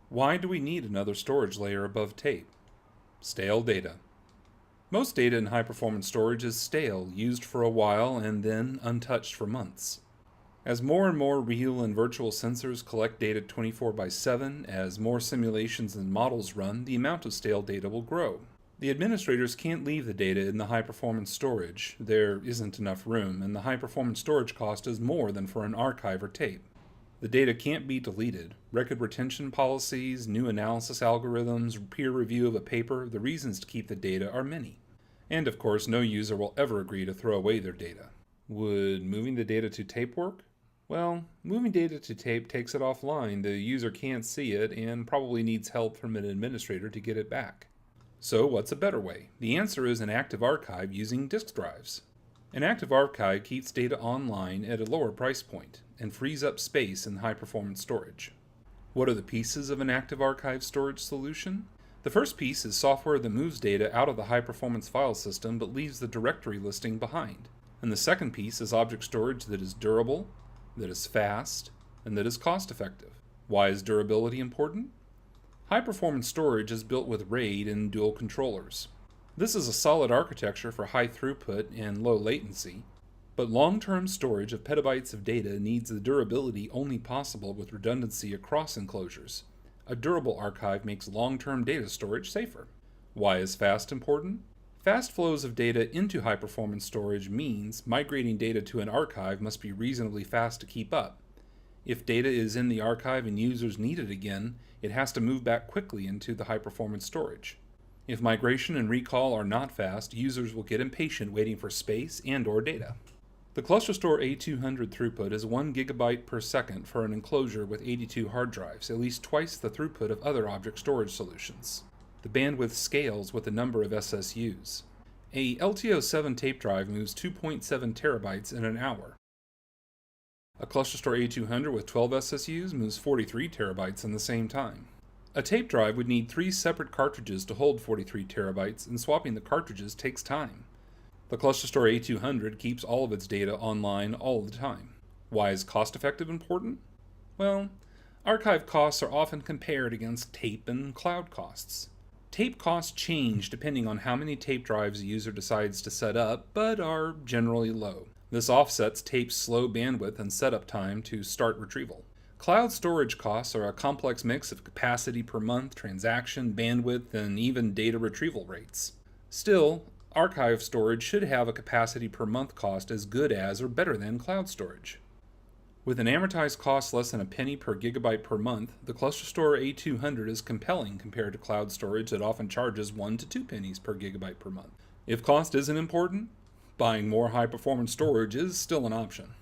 Why do we need another storage layer above tape? Stale data. Most data in high-performance storage is stale, used for a while, and then untouched for months. As more and more real and virtual sensors collect data 24/7, as more simulations and models run, the amount of stale data will grow. The administrators can't leave the data in the high-performance storage. There isn't enough room, and the high-performance storage cost is more than for an archive or tape. The data can't be deleted. Record retention policies, new analysis algorithms, peer review of a paper, the reasons to keep the data are many. And of course, no user will ever agree to throw away their data. Would moving the data to tape work? Well, moving data to tape takes it offline. The user can't see it and probably needs help from an administrator to get it back. So what's a better way? The answer is an active archive using disk drives. An active archive keeps data online at a lower price point and frees up space in high-performance storage. What are the pieces of an active archive storage solution? The first piece is software that moves data out of the high-performance file system but leaves the directory listing behind. And the second piece is object storage that is durable, that is fast, and that is cost-effective. Why is durability important? High-performance storage is built with RAID and dual controllers. This is a solid architecture for high throughput and low latency, but long-term storage of petabytes of data needs the durability only possible with redundancy across enclosures. A durable archive makes long-term data storage safer. Why is fast important? Fast flows of data into high-performance storage means migrating data to an archive must be reasonably fast to keep up. If data is in the archive and users need it again, it has to move back quickly into the high-performance storage. If migration and recall are not fast, users will get impatient waiting for space and/or data. The ClusterStor A200 throughput is 1 GB per second for an enclosure with 82 hard drives, at least twice the throughput of other object storage solutions. The bandwidth scales with the number of SSUs. A LTO7 tape drive moves 2.7 terabytes in an hour. A ClusterStor A200 with 12 SSUs moves 43 terabytes in the same time. A tape drive would need 3 separate cartridges to hold 43 terabytes, and swapping the cartridges takes time. The ClusterStor A200 keeps all of its data online all the time. Why is cost-effective important? Well, archive costs are often compared against tape and cloud costs. Tape costs change depending on how many tape drives a user decides to set up, but are generally low. This offsets tape's slow bandwidth and setup time to start retrieval. Cloud storage costs are a complex mix of capacity per month, transaction, bandwidth, and even data retrieval rates. Still, archive storage should have a capacity per month cost as good as or better than cloud storage. With an amortized cost less than a penny per gigabyte per month, the ClusterStor A200 is compelling compared to cloud storage that often charges 1 to 2 pennies per gigabyte per month. If cost isn't important, buying more high-performance storage is still an option.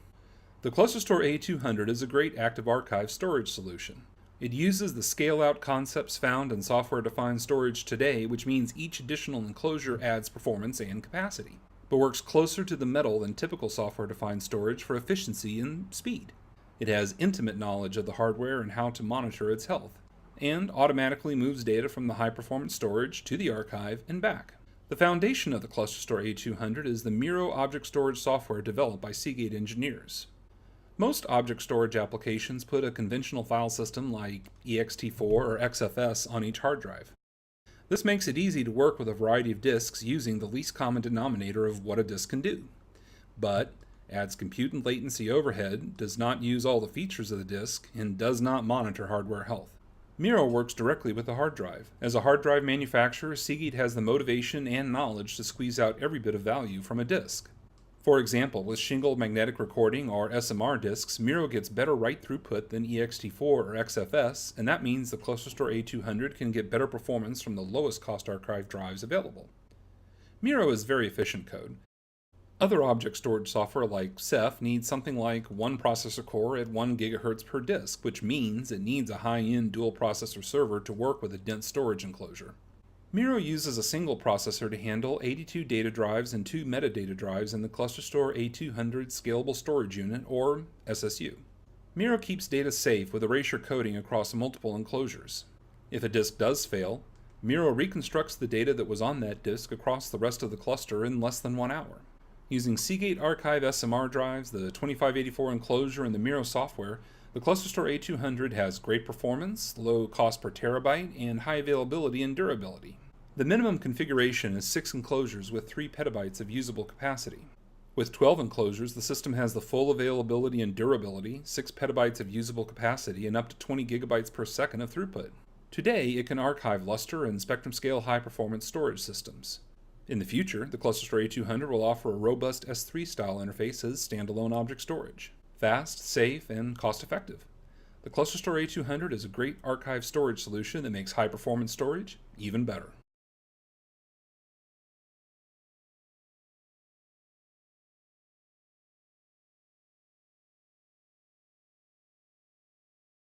The ClusterStor A200 is a great active archive storage solution. It uses the scale-out concepts found in software-defined storage today, which means each additional enclosure adds performance and capacity, but works closer to the metal than typical software-defined storage for efficiency and speed. It has intimate knowledge of the hardware and how to monitor its health, and automatically moves data from the high-performance storage to the archive and back. The foundation of the ClusterStor A200 is the Miro object storage software developed by Seagate engineers. Most object storage applications put a conventional file system like ext4 or XFS on each hard drive. This makes it easy to work with a variety of disks using the least common denominator of what a disk can do, but adds compute and latency overhead, does not use all the features of the disk, and does not monitor hardware health. Miro works directly with the hard drive. As a hard drive manufacturer, Seagate has the motivation and knowledge to squeeze out every bit of value from a disk. For example, with shingled magnetic recording or SMR disks, Miro gets better write throughput than ext4 or XFS, and that means the ClusterStor A200 can get better performance from the lowest cost archive drives available. Miro is very efficient code. Other object storage software like Ceph needs something like 1 processor core at 1 GHz per disk, which means it needs a high-end dual processor server to work with a dense storage enclosure. Miro uses a single processor to handle 82 data drives and 2 metadata drives in the ClusterStor A200 Scalable Storage Unit, or SSU. Miro keeps data safe with erasure coding across multiple enclosures. If a disk does fail, Miro reconstructs the data that was on that disk across the rest of the cluster in less than 1 hour. Using Seagate Archive SMR drives, the 2584 enclosure, and the Miro software, The ClusterStor A200 has great performance, low cost per terabyte, and high availability and durability. The minimum configuration is 6 enclosures with 3 petabytes of usable capacity. With 12 enclosures, the system has the full availability and durability, 6 petabytes of usable capacity, and up to 20 gigabytes per second of throughput. Today, it can archive Lustre and Spectrum scale high-performance storage systems. In the future, the ClusterStor A200 will offer a robust S3 style interface as standalone object storage. Fast, safe, and cost-effective. The ClusterStor A200 is a great archive storage solution that makes high-performance storage even better.